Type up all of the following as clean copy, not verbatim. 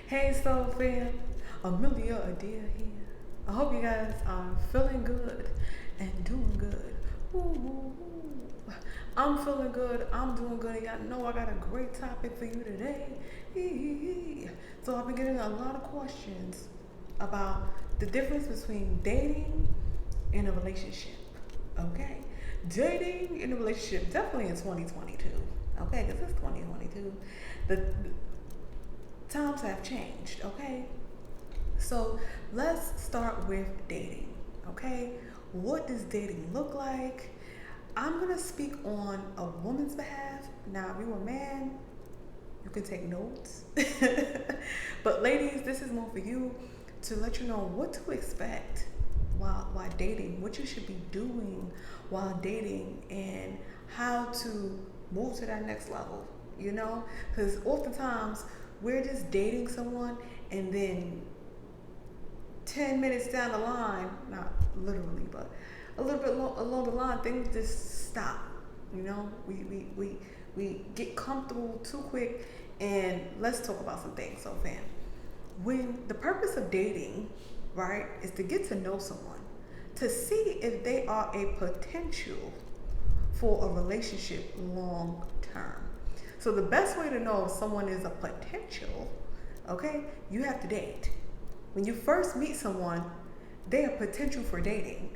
Hey, Soul Fam, Amelia Adair here. I hope you guys are feeling good and doing good. Woo, woo, woo. I'm feeling good. I'm doing good. Y'all know I got a great topic for you today. So I've been getting a lot of questions about the difference between dating and a relationship. Okay, dating in a relationship definitely in 2022. Okay, because it's 2022. The times have changed, okay? So let's start with dating, okay? What does dating look like? I'm gonna speak on a woman's behalf. Now, if you're a man, you can take notes. But ladies, this is more for you to let you know what to expect while dating, what you should be doing while dating, and how to move to that next level, you know? Because oftentimes we're just dating someone and then 10 minutes down the line, not literally, but a little bit along the line, things just stop. You know, we get comfortable too quick. And let's talk about some things. So, fam, when the purpose of dating, right, is to get to know someone, to see if they are a potential for a relationship long term. So the best way to know if someone is a potential, okay, you have to date. When you first meet someone, they are potential for dating.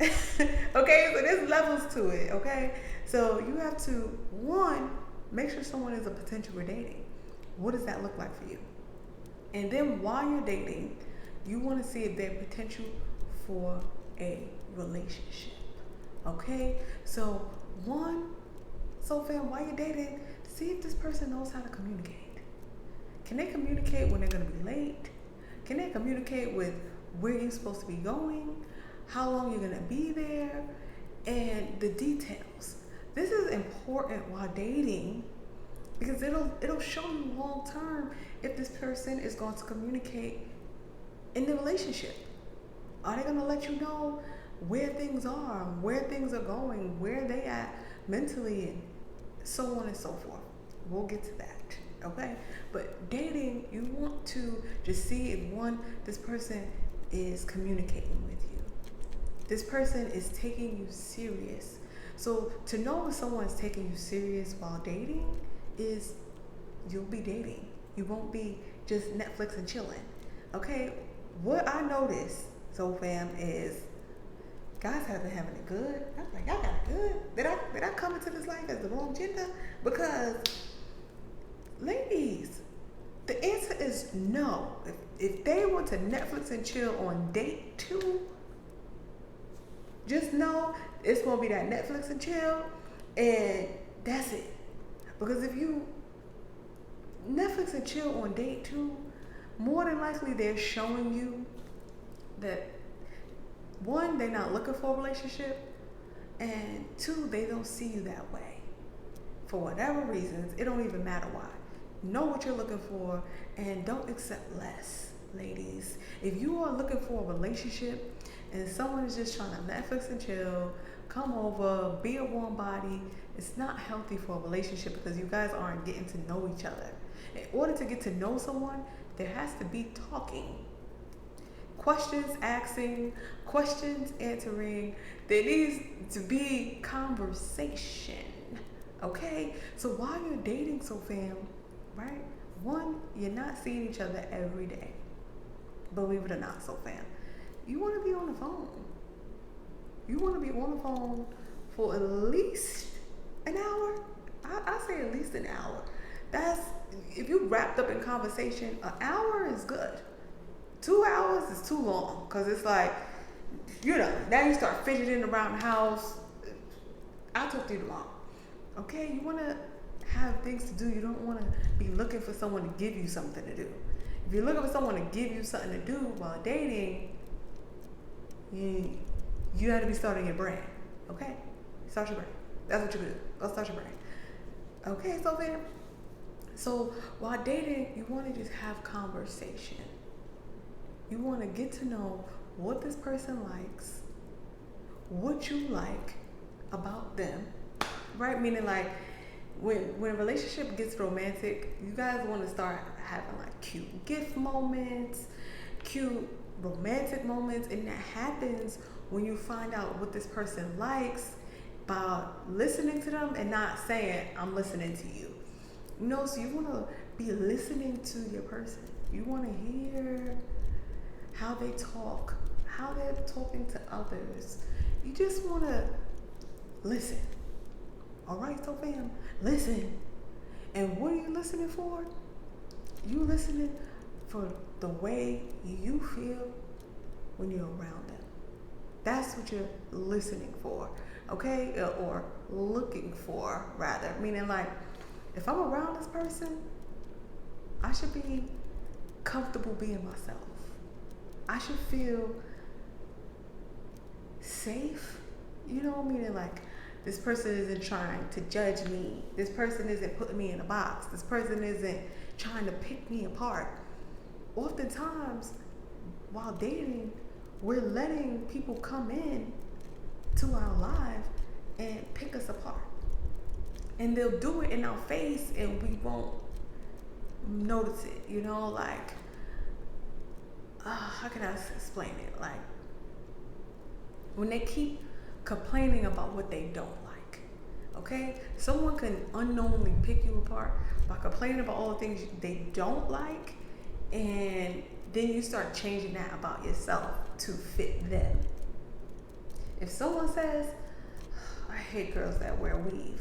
Okay, so there's levels to it, okay? So you have to, one, make sure someone is a potential for dating. What does that look like for you? And then while you're dating, you want to see if they're potential for a relationship. Okay? So one, so fam, while you're dating, see if this person knows how to communicate. Can they communicate when they're gonna be late? Can they communicate with where you're supposed to be going, how long you're gonna be there, and the details? This is important while dating because it'll show you long term if this person is going to communicate in the relationship. Are they gonna let you know where things are, where things are going, where they at mentally, and so on and so forth? We'll get to that, okay? But dating, you want to just see if one, this person is communicating with you. This person is taking you serious. So to know if someone is taking you serious while dating is you'll be dating. You won't be just Netflix and chilling. Okay? What I noticed, so fam, is guys have been having it good. I was like, y'all got it good. Did I come into this life as the wrong gender? Because ladies, the answer is no. If they want to Netflix and chill on date 2, just know it's gonna be that Netflix and chill, and that's it. Because if you Netflix and chill on date 2, more than likely they're showing you that one, they're not looking for a relationship, and 2, they don't see you that way. For whatever reasons, it don't even matter why. Know what you're looking for and don't accept less, ladies. If you are looking for a relationship and someone is just trying to Netflix and chill, come over, be a warm body, it's not healthy for a relationship because you guys aren't getting to know each other. In order to get to know someone, there has to be talking. Questions asking, questions answering. There needs to be conversation. Okay? So while you're dating, so fam, right? One, you're not seeing each other every day. Believe it or not, so fam. You want to be on the phone. You want to be on the phone for at least an hour. I say at least an hour. That's, if you wrapped up in conversation, an hour is good. 2 hours is too long because it's like, you know, now you start fidgeting around the house. I'll talk to you tomorrow. Okay, you want to have things to do. You don't want to be looking for someone to give you something to do. If you're looking for someone to give you something to do while dating, you have to be starting your brand. Okay, start your brand. That's what you do. Go start your brand. Okay, so then, so while dating, you want to just have conversation. You want to get to know what this person likes, what you like about them, right? Meaning like, when a relationship gets romantic, you guys want to start having like cute gift moments, cute romantic moments, and that happens when you find out what this person likes by listening to them and not saying, I'm listening to you. No, so you want to be listening to your person. You want to hear how they talk, how they're talking to others. You just want to listen. All right, so fam, listen. And what are you listening for? You listening for the way you feel when you're around them. That's what you're listening for, okay? Or looking for, rather. Meaning, like, if I'm around this person, I should be comfortable being myself. I should feel safe, you know, meaning like this person isn't trying to judge me. This person isn't putting me in a box. This person isn't trying to pick me apart. Oftentimes, while dating, we're letting people come in to our life and pick us apart. And they'll do it in our face and we won't notice it, you know, like, how can I explain it? Like, when they keep complaining about what they don't like, okay? Someone can unknowingly pick you apart by complaining about all the things they don't like, and then you start changing that about yourself to fit them. If someone says, I hate girls that wear weave,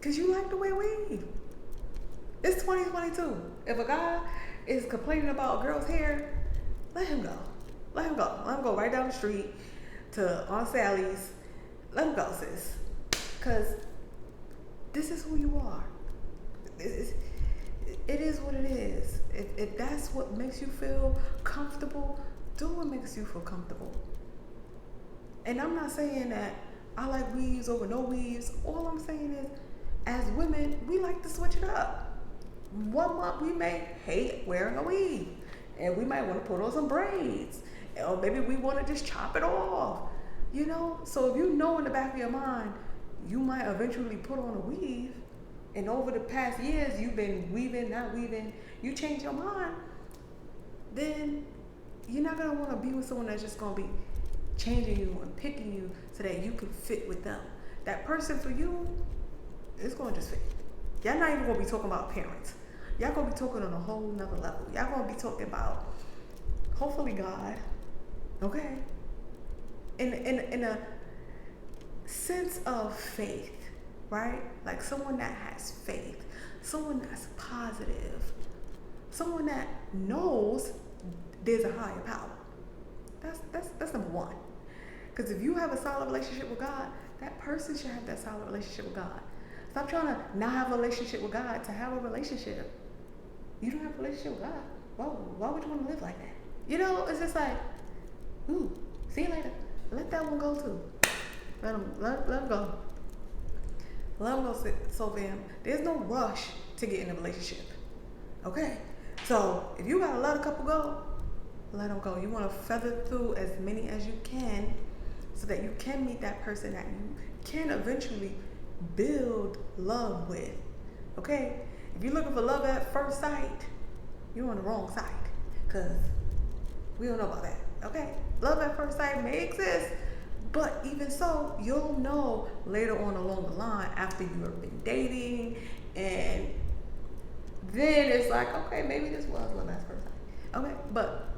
because you like to wear weave. It's 2022. If a guy is complaining about a girl's hair, let him go. Let him go. Let him go right down the street to Aunt Sally's. Let him go, sis. Because this is who you are. It is what it is. If that's what makes you feel comfortable, do what makes you feel comfortable. And I'm not saying that I like weaves over no weaves. All I'm saying is, as women, we like to switch it up. 1 month we may hate wearing a weave, and we might want to put on some braids, or maybe we want to just chop it off, you know. So if you know in the back of your mind you might eventually put on a weave, and over the past years you've been weaving, not weaving, you change your mind, then you're not going to want to be with someone that's just going to be changing you and picking you so that you can fit with them. That person for you, it's going to just fit. Y'all not even going to be talking about parents. Y'all going to be talking on a whole nother level. Y'all going to be talking about, hopefully, God, okay? In a sense of faith, right? Like someone that has faith, someone that's positive, someone that knows there's a higher power. That's number one. Because if you have a solid relationship with God, that person should have that solid relationship with God. Stop trying to not have a relationship with God to have a relationship. You don't have a relationship with God. Why would you want to live like that? You know, it's just like, ooh, see you later. Let that one go too. Let him go. Let him go, so fam. There's no rush to get in a relationship. Okay? So if you gotta let a couple go, let them go. You want to feather through as many as you can so that you can meet that person that you can eventually build love with. Okay? If you're looking for love at first sight, you're on the wrong side, because we don't know about that. Okay? Love at first sight may exist, but even so, you'll know later on along the line after you've been dating, and then it's like, okay, maybe this was love at first sight. Okay? But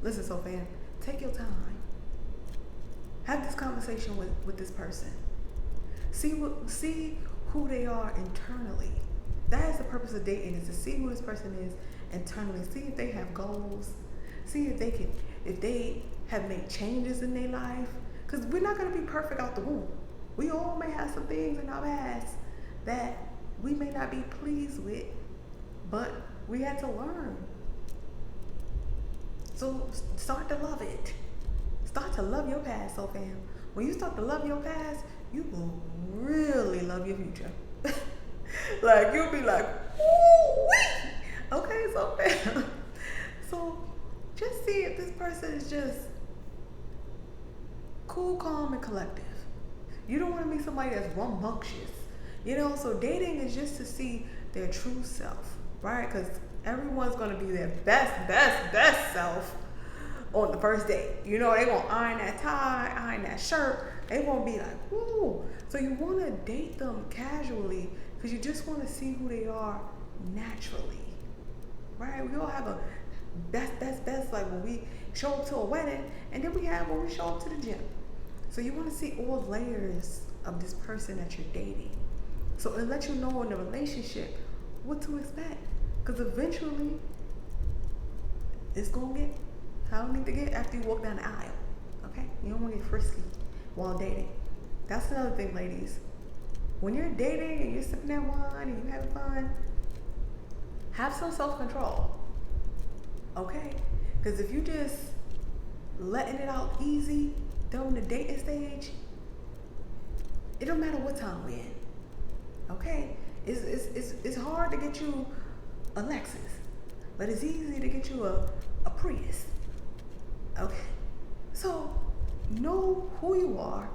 listen, so fam, take your time. Have this conversation with this person. See who they are internally. That is the purpose of dating, is to see who this person is internally. See if they have goals. See if they have made changes in their life. Because we're not going to be perfect out the womb. We all may have some things in our past that we may not be pleased with, but we had to learn. So start to love it. Start to love your past, so fam. When you start to love your past, you will really love your future. Like, you'll be like, woo-wee! Okay, so fam. So just see if this person is just Cool, calm, and collective. You don't want to meet somebody that's rambunctious. So dating is just to see their true self, right? Because everyone's going to be their best self on the first date. They're going to iron that tie, iron that shirt. They're going to be like, woo. So you want to date them casually because you just want to see who they are naturally, right? We all have a best, like when we show up to a wedding, and then we have when we show up to the gym. So you want to see all layers of this person that you're dating. So it lets you know in the relationship what to expect. Because eventually, it's going to get how it need to get after you walk down the aisle. Okay? You don't want to get frisky while dating. That's another thing, ladies. When you're dating and you're sipping that wine and you're having fun, have some self-control. Okay? Because if you just letting it out easy during the dating stage, it don't matter what time we're in. Okay? It's hard to get you a Lexus, but it's easy to get you a Prius. Okay? So know who you are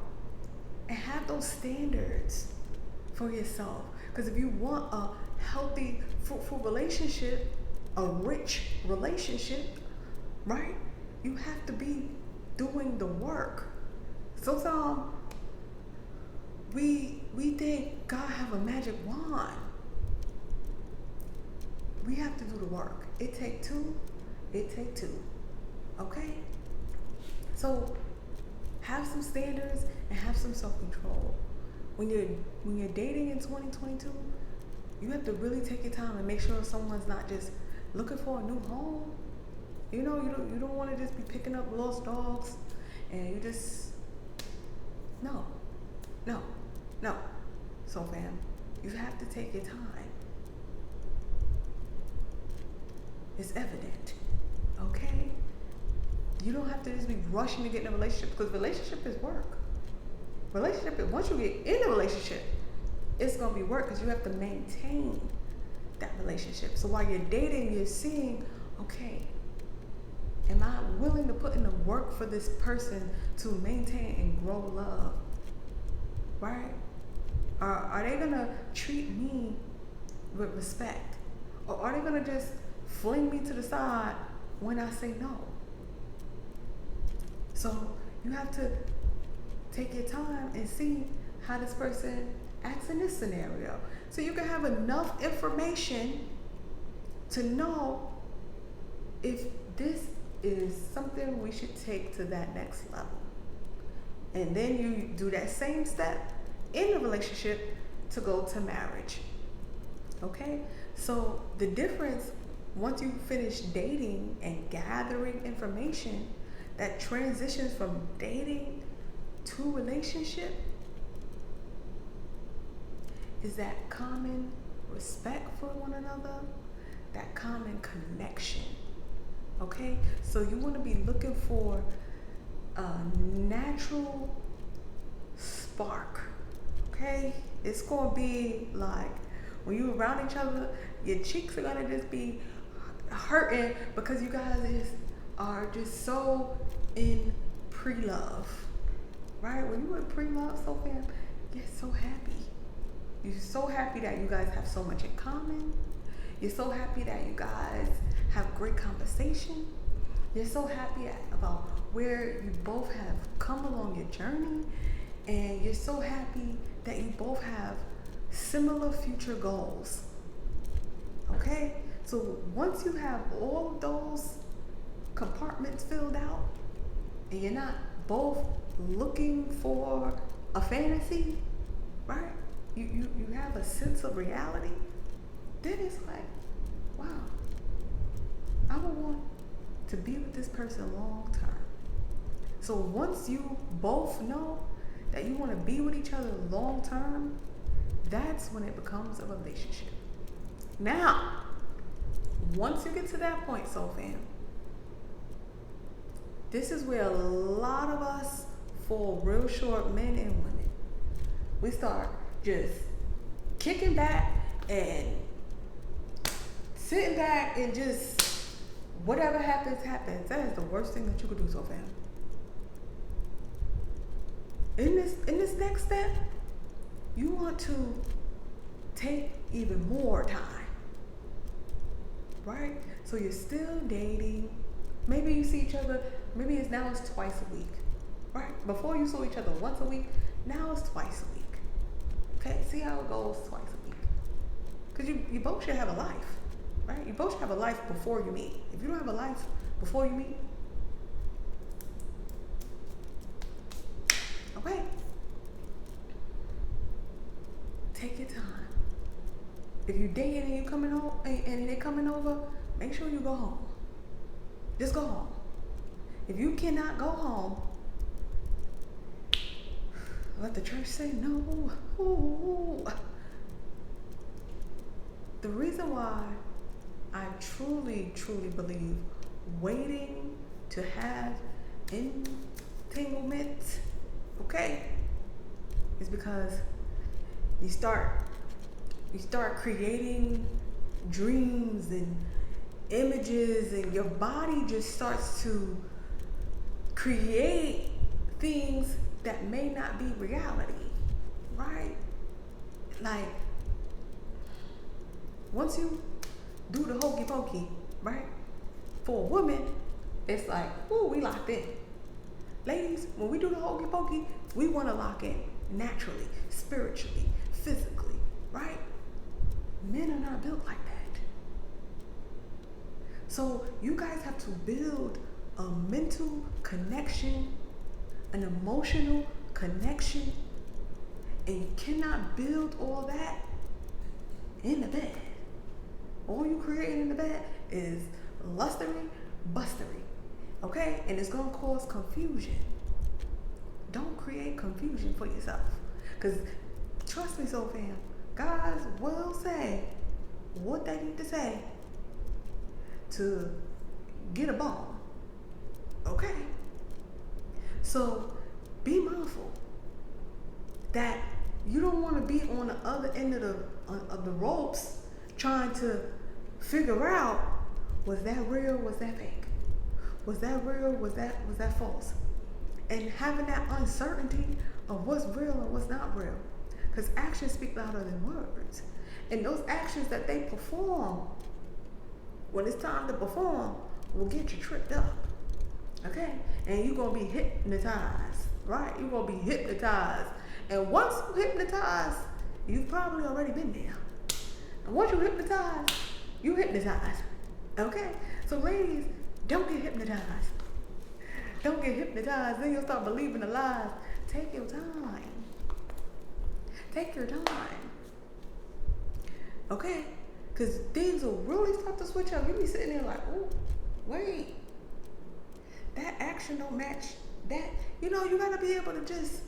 and have those standards for yourself. Because if you want a healthy, fruitful relationship, a rich relationship, right? You have to be doing the work. Sometimes we think God have a magic wand. We have to do the work. It take two. Okay? So have some standards and have some self-control. When you're dating in 2022, you have to really take your time and make sure someone's not just looking for a new home. You don't want to just be picking up lost dogs and you just no. So fam, you have to take your time. It's evident, okay? You don't have to just be rushing to get in a relationship because relationship is work. Once you get in a relationship, it's gonna be work because you have to maintain that relationship. So while you're dating, you're seeing, okay, am I willing to put in the work for this person to maintain and grow love? Right? Are they gonna treat me with respect? Or are they gonna just fling me to the side when I say no? So you have to take your time and see how this person acts in this scenario. So you can have enough information to know if this is something we should take to that next level. And then you do that same step in the relationship to go to marriage. Okay? So the difference, once you finish dating and gathering information, that transitions from dating to relationship is that common respect for one another, that common connection. Okay? So you want to be looking for a natural spark. Okay? It's going to be like when you're around each other, your cheeks are going to just be hurting because you guys are just so in pre-love. Right? When you're in pre-love, so fam, you're so happy. You're so happy that you guys have so much in common. You're so happy that you guys have great conversation. You're so happy about where you both have come along your journey. And you're so happy that you both have similar future goals. Okay? So once you have all of those compartments filled out, and you're not both looking for a fantasy, right? You have a sense of reality, then it's like, wow, I would want to be with this person long term. So once you both know that you want to be with each other long term, that's when it becomes a relationship. Now, once you get to that point, soul fam, this is where a lot of us fall real short, men and women. We start just kicking back and sitting back and just whatever happens, happens. That is the worst thing that you could do, soul fam. in this next step, you want to take even more time, right? So you're still dating. Maybe you see each other. Maybe it's twice a week, right? Before you saw each other once a week. Now it's twice a week. Okay, see how it goes twice a week. Because you both should have a life, right? You both should have a life before you meet. If you don't have a life before you meet, okay, take your time. If you're dating and you coming home and they coming over, make sure you go home. Just go home. If you cannot go home, let the church say no. Ooh. The reason why I truly, truly believe waiting to have entanglement, okay, is because you start creating dreams and images, and your body just starts to create things that may not be reality, right? Like, once you do the hokey pokey, right? For a woman, it's like, ooh, we locked in. Ladies, when we do the hokey pokey, we want to lock in naturally, spiritually, physically, right? Men are not built like that. So you guys have to build a mental connection, an emotional connection, and you cannot build all that in the bed. All you create in the bed is lustery, bustery, okay? And it's gonna cause confusion. Don't create confusion for yourself, because trust me, so fam, guys will say what they need to say to get a bone, okay? So be mindful that you don't want to be on the other end of the ropes trying to figure out, was that real, was that fake? Was that real, was that false? And having that uncertainty of what's real and what's not real. Because actions speak louder than words. And those actions that they perform, when it's time to perform, will get you tripped up. Okay? And you're going to be hypnotized, right? You're going to be hypnotized. And once you hypnotize, you've probably already been there. And once you hypnotize, you hypnotize. Okay? So ladies, don't get hypnotized. Don't get hypnotized. Then you'll start believing the lies. Take your time. Take your time. Okay? Because things will really start to switch up. You'll be sitting there like, oh, wait. That action don't match that. You know, you got to be able to just,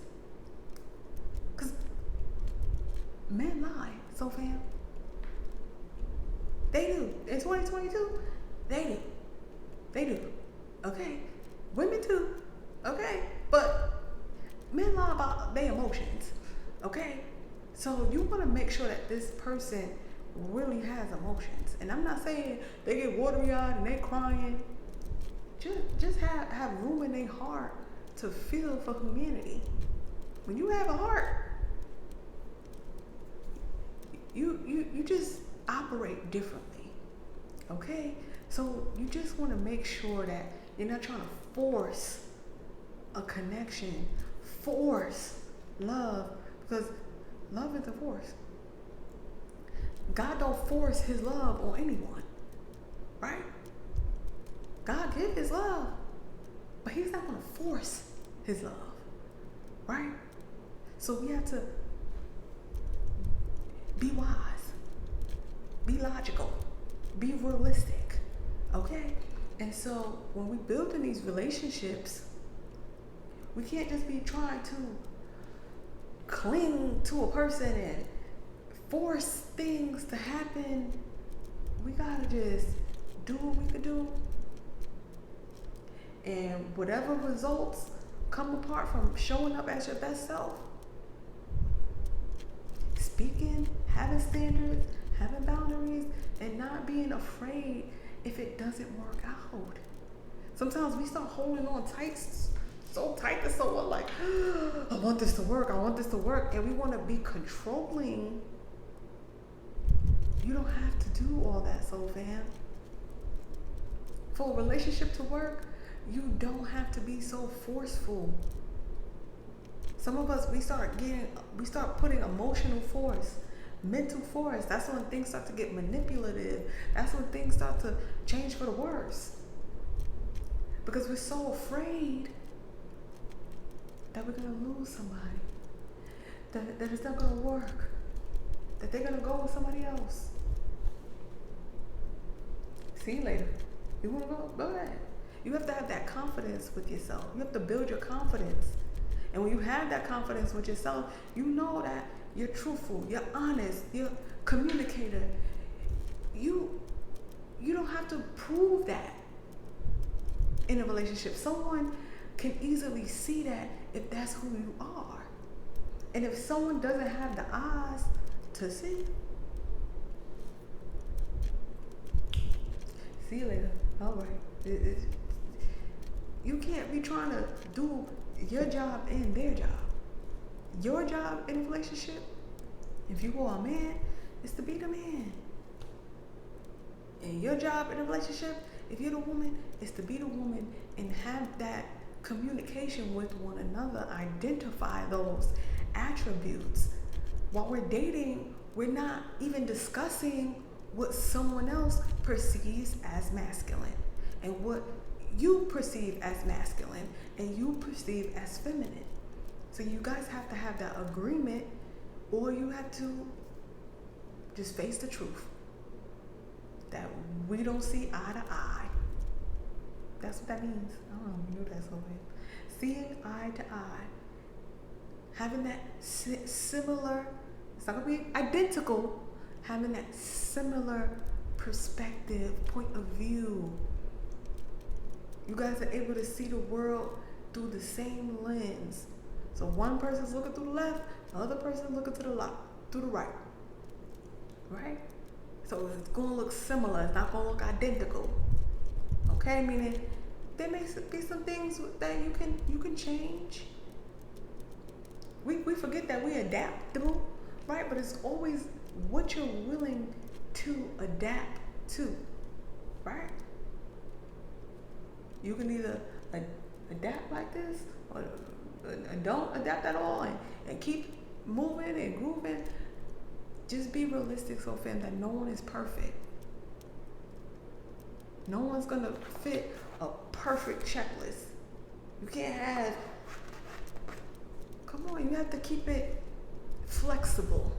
because men lie, so fam. They do. In 2022, they do. Okay? Women too. Okay? But men lie about their emotions. Okay? So you want to make sure that this person really has emotions. And I'm not saying they get watery-eyed and they crying. Just have room in their heart to feel for humanity. When you have a heart, you just operate differently. Okay? So you just want to make sure that you're not trying to force a connection, force love, because love isn't forced. God don't force his love on anyone, right? God gives his love, but he's not going to force his love, right? So we have to be wise, be logical, be realistic, okay? And so when we build in these relationships, we can't just be trying to cling to a person and force things to happen. We gotta just do what we can do. And whatever results come apart from showing up as your best self, speaking, having standards, having boundaries, and not being afraid if it doesn't work out. Sometimes we start holding on tight so tight and so like, I want this to work, I want this to work, and we want to be controlling. You don't have to do all that, soul fam. For a relationship to work, you don't have to be so forceful. Some of us, we start putting emotional force, mental force. That's when things start to get manipulative. That's when things start to change for the worse. Because we're so afraid that we're gonna lose somebody, that it's not gonna work, that they're gonna go with somebody else. See you later. You wanna go? Go ahead. You have to have that confidence with yourself. You have to build your confidence. And when you have that confidence with yourself, you know that you're truthful, you're honest, you're a communicator. You don't have to prove that in a relationship. Someone can easily see that if that's who you are. And if someone doesn't have the eyes to see you later. All right. You can't be trying to do your job and their job. Your job in a relationship, if you are a man, is to be the man. And your job in a relationship, if you're the woman, is to be the woman and have that communication with one another, identify those attributes. While we're dating, we're not even discussing what someone else perceives as masculine and what you perceive as masculine and you perceive as feminine. So you guys have to have that agreement, or you have to just face the truth that we don't see eye to eye. That's what that means. I don't know if you knew that somewhere. Seeing eye to eye, having that similar, it's not gonna be identical, having that similar perspective, point of view. You guys are able to see the world through the same lens. So one person's looking through the left, the other person looking to the left, through the right. Right? So it's gonna look similar, it's not gonna look identical. Okay, meaning there may be some things that you can change. We forget that we're adaptable, right? But it's always what you're willing to adapt to, right? You can either adapt like this or don't adapt at all and keep moving and grooving. Just be realistic, so fam, that no one is perfect. No one's gonna fit a perfect checklist. You can't have, come on, you have to keep it flexible,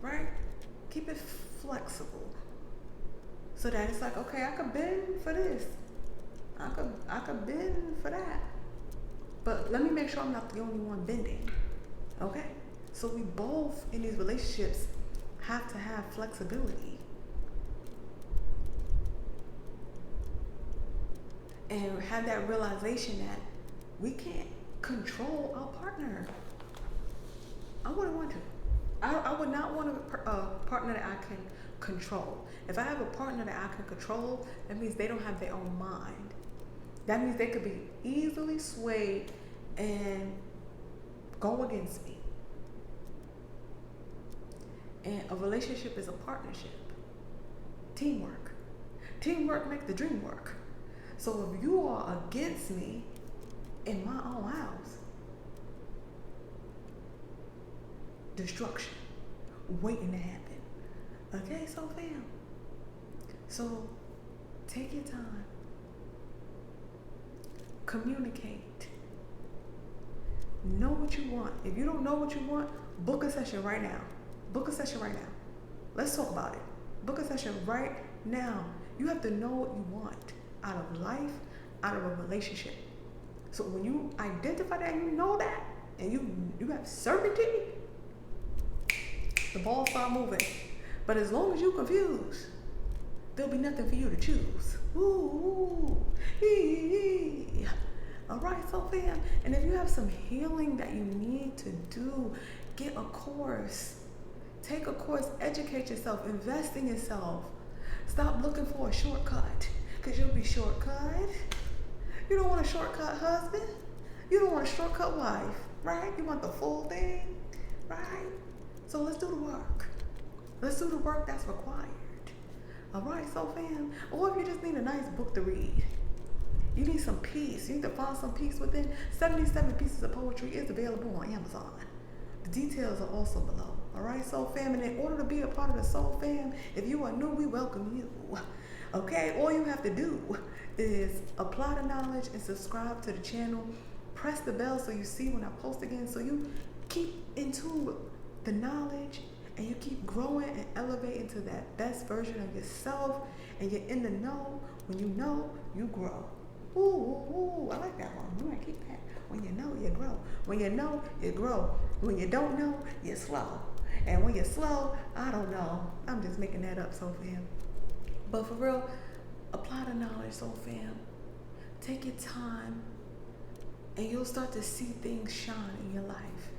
right? Keep it flexible. So that it's like, okay, I could bend for this. I could bend for that. But let me make sure I'm not the only one bending. Okay? So we both in these relationships have to have flexibility. And have that realization that we can't control our partner. I wouldn't want to. I would not want a partner that I can control. If I have a partner that I can control, that means they don't have their own mind. That means they could be easily swayed and go against me. And a relationship is a partnership. Teamwork. Teamwork makes the dream work. So if you are against me in my own house, destruction waiting to happen. Okay, so fam. So take your time. Communicate. Know what you want. If you don't know what you want, book a session right now. Book a session right now. Let's talk about it. Book a session right now. You have to know what you want out of life, out of a relationship. So when you identify that and you know that, and you have certainty, the ball start moving. But as long as you're confused, there'll be nothing for you to choose. Ooh, all right, so fam. And if you have some healing that you need to do, get a course. Take a course, educate yourself, invest in yourself. Stop looking for a shortcut, because you'll be shortcut. You don't want a shortcut husband. You don't want a shortcut life, right? You want the full thing, right? So let's do the work. Let's do the work that's required. All right, so fam. Or if you just need a nice book to read, you need some peace. You need to find some peace within. 77 pieces of poetry is available on Amazon. The details are also below. All right, Soul Fam. And in order to be a part of the Soul Fam, if you are new, we welcome you. Okay, all you have to do is apply the knowledge and subscribe to the channel. Press the bell so you see when I post again. So you keep into the knowledge and you keep growing and elevating to that best version of yourself. And you're in the know. When you know, you grow. Ooh, ooh, ooh, I like that one. You might keep that. When you know, you grow. When you know, you grow. When you don't know, you're slow. And when you're slow, I don't know. I'm just making that up, Soul Fam. But for real, apply the knowledge, Soul Fam. Take your time, and you'll start to see things shine in your life.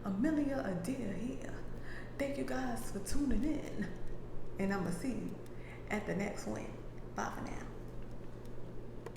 Amelia Adair here. Thank you guys for tuning in. And I'm going to see you at the next one. Bye for now.